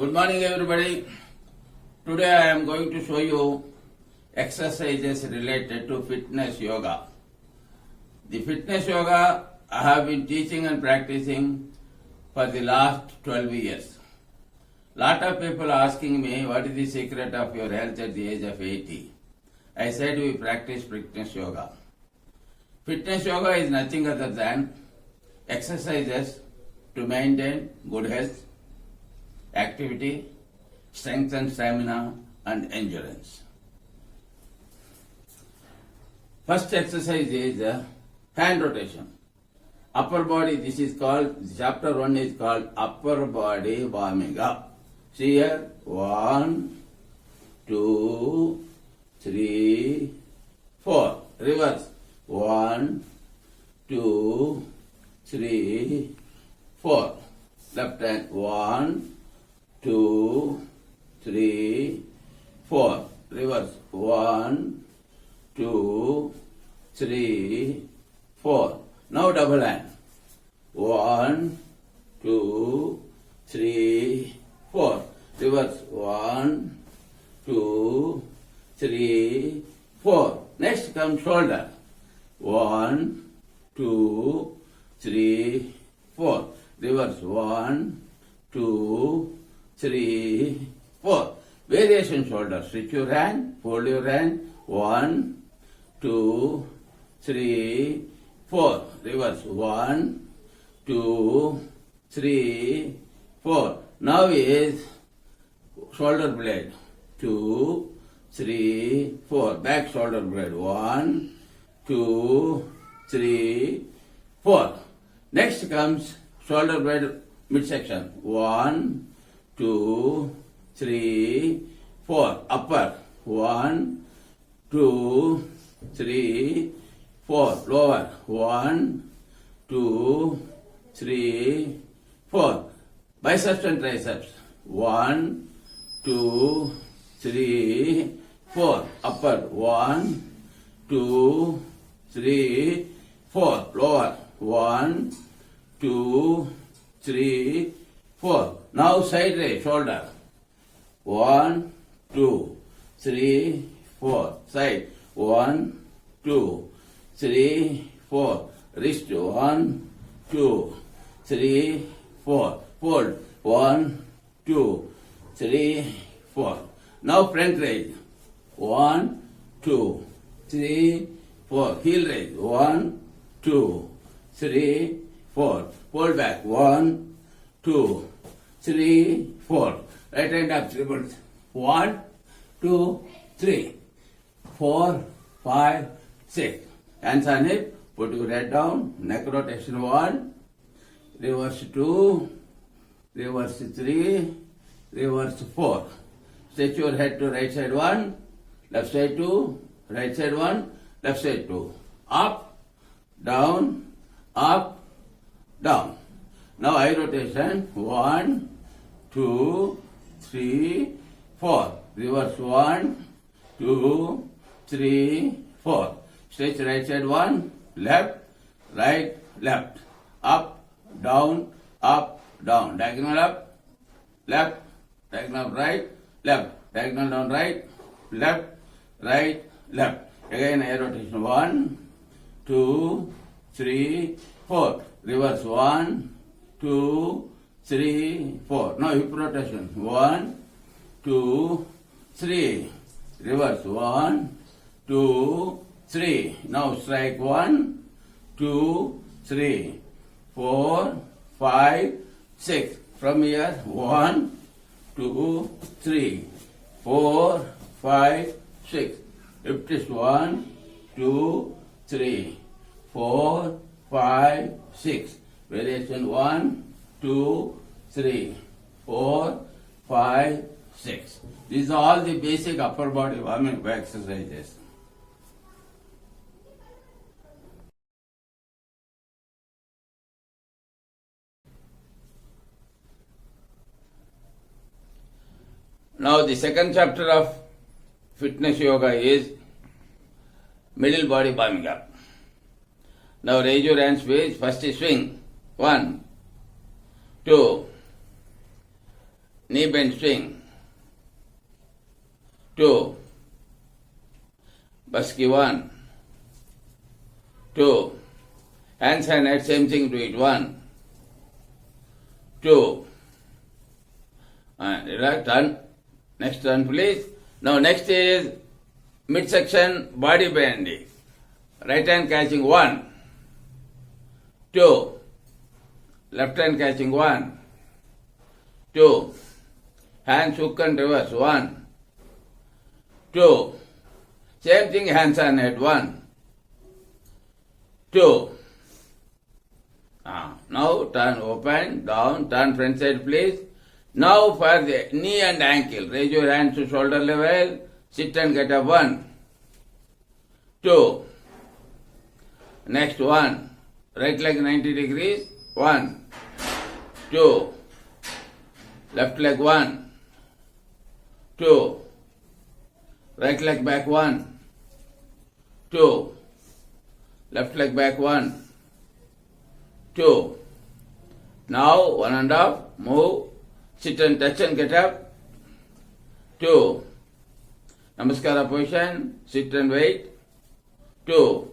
Good morning, everybody. Today I am going to show you exercises related to fitness yoga. The fitness yoga I have been teaching and practicing for the last 12 years. Lot of people are asking me what is the secret of your health at the age of 80. I said we practice fitness yoga. Fitness yoga is nothing other than exercises to maintain good health, activity, strength and stamina, and endurance. First exercise is hand rotation. Upper body, this is called, chapter 1 is called upper body warming up. See here, 1, 2, 3, 4. Reverse. 1, 2, 3, 4. Left hand. 1, 2, 3, 4. Reverse. 1, 2, 3, 4. Now double hand. 1, 2, 3, 4. Reverse. 1, 2, 3, 4. Next comes shoulder. 1, 2, 3, 4. Reverse. 1, 2, 3, 4. Variation shoulder. Stretch your hand, fold your hand. 1, 2, 3, 4. Reverse. 1, 2, 3, 4. Now is shoulder blade. 2, 3, 4. Back shoulder blade. 1, 2, 3, 4. Next comes shoulder blade midsection. 1, 2, 3, 4. Upper. 1, 2, 3, 4. Lower. 1, 2, 3, 4. Biceps and triceps. 1, 2, 3, 4. Upper. 1, 2, 3, 4. Lower. 1, 2, 3, 4. Now side raise, shoulder. 1, 2, 3, 4. Side. 1, 2, 3, 4. Wrist. 1, 2, 3, 4. Fold. 1, 2, 3, 4. Now front raise. 1, 2, 3, 4. Heel raise. 1, 2, 3, 4. Fold back. 1, 2, 3, 4. Right hand up triples. 1, 2, 3, 4, 5, 6. Hands on hip. Put your head down. Neck rotation 1. Reverse 2. Reverse 3. Reverse 4. Stretch your head to right side 1. Left side 2. Right side 1. Left side 2. Up. Down. Up. Down. Now eye rotation. 1, 2, 3, 4. Reverse 1, 2, 3, 4. Stretch right side 1. Left, right, left. Up, down, down. Diagonal up, left, diagonal right, left. Diagonal down right, left, right, left. Again eye rotation. 1, 2, 3, 4. Reverse 1, 2, 3, 4. Now hip rotation. 1, 2, 3. Reverse 1, 2, 3. Now strike 1, 2, 3, 4, 5, 6. From here 1, 2, 3, 4, 5, 6. Hip twist 1, 2, 3, 4, 5, 6. Variation 1, 2, 3, 4, 5, 6. These are all the basic upper body warming exercises. Now the second chapter of fitness yoga is middle body warming up. Now raise your hands, please. First is swing. 1, 2, knee bend swing. 2. Baski 1. 2. Hands and head, same thing, do it. 1. 2. And relax, turn. Next turn, please. Now next is midsection body bending. Right hand catching 1. 2. Left hand catching 1. 2. Hands hook and reverse 1. 2. Same thing, hands and head 1. 2. Now turn open, down, turn front side please. Now for the knee and ankle, raise your hands to shoulder level, sit and get up 1. 2. Next 1. Right leg 90 degrees, 1. 2. Left leg 1. 2. Right leg back 1. 2. Left leg back 1. 2. Now 1.5. Move. Sit and touch and get up. 2. Namaskara position. Sit and wait. 2.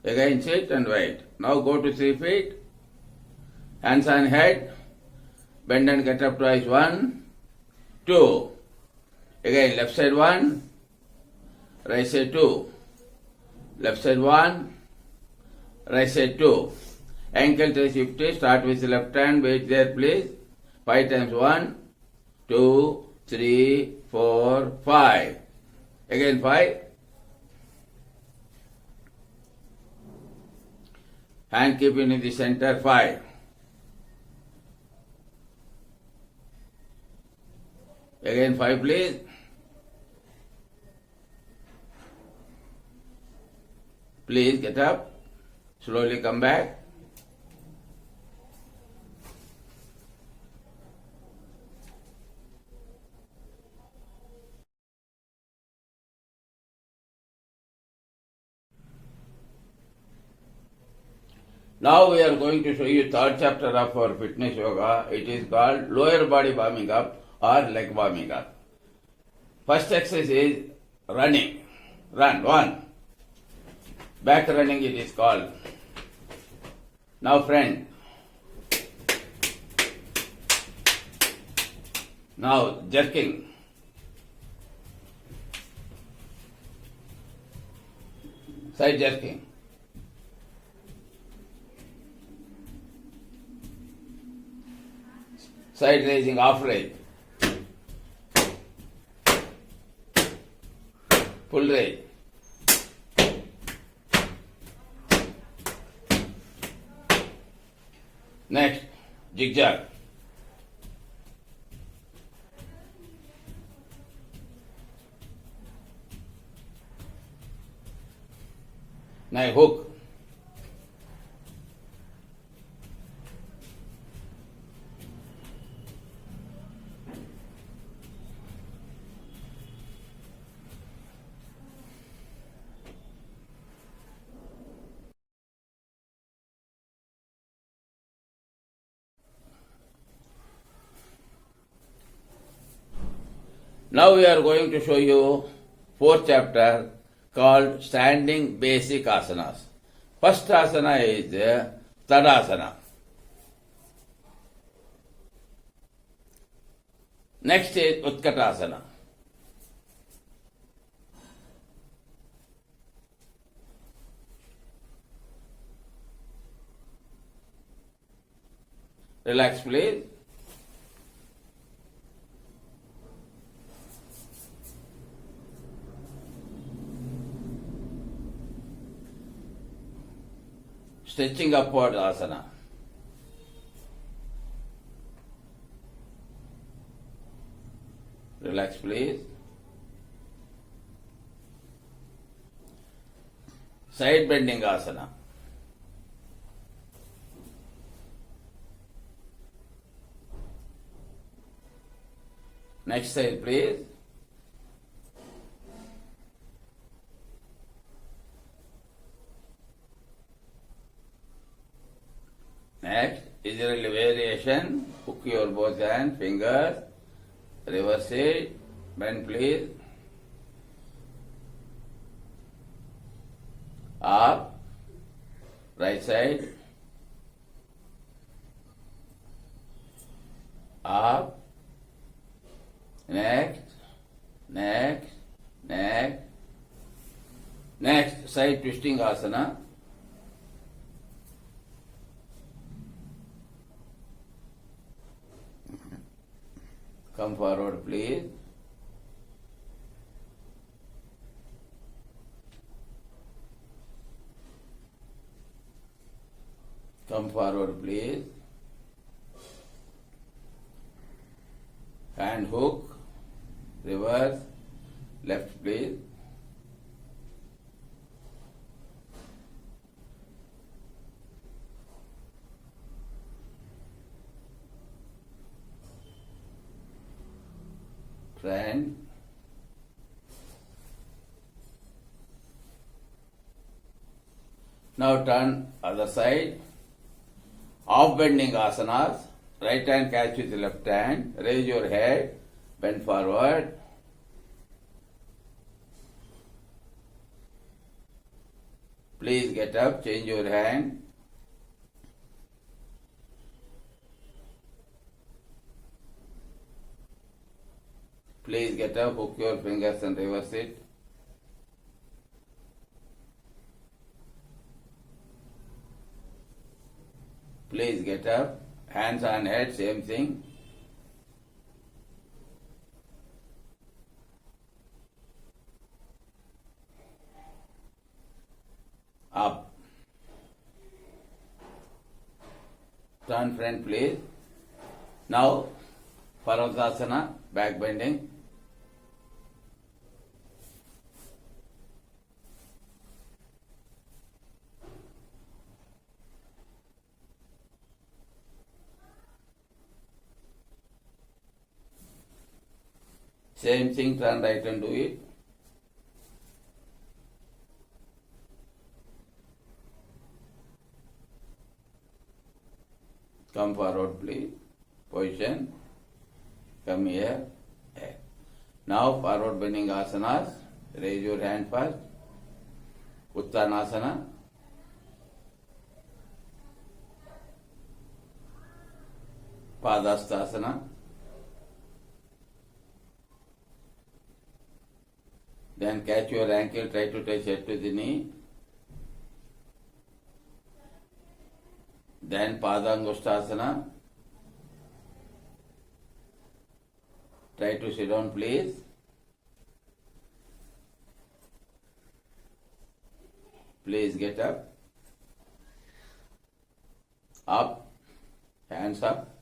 Again sit and wait. Now go to 3 feet. Hands on head. Bend and get up twice. 1. 2. Again left side 1. Right side 2. Left side 1. Right side 2. Ankle 350. Start with the left hand. Wait there please. 5 times. 1, 2, 3, 4, 5. Again 5. Hand keeping in the center. 5. Again 5 please. Please get up. Slowly come back. Now we are going to show you third chapter of our fitness yoga. It is called lower body warming up or leg warming up. First exercise is running. Run. 1. Back running it is called. Now front. Now jerking. Side jerking. Side raising, half raise. Full raise. Next, zigzag. Now hook. Now we are going to show you fourth chapter called standing basic asanas. First asana is Tadasana. Next is Utkatasana. Relax please. Stretching upward asana. Relax please. Side bending asana. Next side please. Next, Israeli variation, hook your both hands, fingers, reverse it, bend please. Up, right side, up, next, next, next, next, side twisting asana. Come forward please. Come forward please. Hand hook, reverse, left please. Front. Now turn other side. Off bending asanas. Right hand catch with the left hand. Raise your head. Bend forward. Please get up. Change your hand. Please get up. Hook your fingers and reverse it. Please get up. Hands on head, same thing. Up. Turn front, please. Now, Parvatasana, back bending. Same thing, turn right and do it. Come forward, please. Position. Come here. Now, forward bending asanas. Raise your hand first. Uttanasana. Padastasana. Then catch your ankle, try to touch head to the knee. Then Padangustasana. Try to sit down, please. Please get up. Up. Hands up.